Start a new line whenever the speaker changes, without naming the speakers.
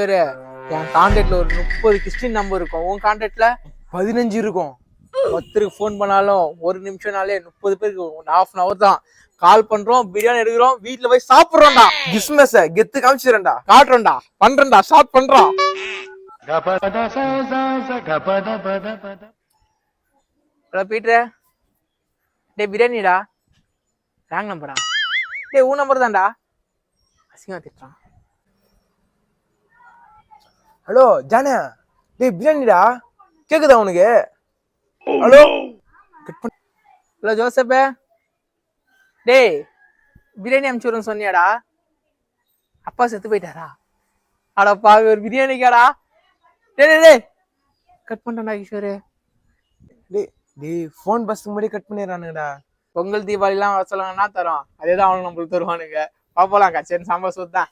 என் கான்டாக்ட்ல ஒரு 30 Christian number இருக்கும். உன் கான்டாக்ட்ல 15 இருக்கும். ஒருத்தருக்கு ஃபோன் பண்ணாலும் ஒரு நிமிஷம்னாலே 30 பேருக்கு ½ hour தான் கால் பண்றோம், பிரியாணி எடுக்கிறோம், வீட்டுல போய் சாப்பிடுறோம்டா. கிறிஸ்மஸ் கெத்து காமிச்சிடறேன்டா, காட்டுறோம்டா, பண்றேன்டா, ஸ்டார்ட் பண்றோம். ஹலோ பீட்டர், டே பிரியாணிடா, ராங் நம்பரா? டே உன் நம்பர் தான்டா. அசிங்கமா திட்டுறான். ஹலோ ஜானே, டேய் பிரியாணிடா, கேக்குதா உனக்கு? ஹலோ ஹலோ ஜோசப்பே, டேய் பிரியாணி அனுப்பிச்சுடுன்னு சொன்னியாடா, அப்பா செத்து போயிட்டாரா? அடப்பா ஒரு பிரியாணிக்காடா. டேய் கட் பண்ணிட்டா ஈஸ்வரு. டேய் ஃபோன் பஸ்ஸுக்கு முன்னாடி கட் பண்ணிடுறானுங்கடா. பொங்கல் தீபாவளிலாம் வர சொல்லுங்கன்னா தரோம், அதேதான் அவனுக்கு நம்மளுக்கு தருவானுங்க. பாப்போலாம் கச்சேரி சாம்பார் சோறு தான்.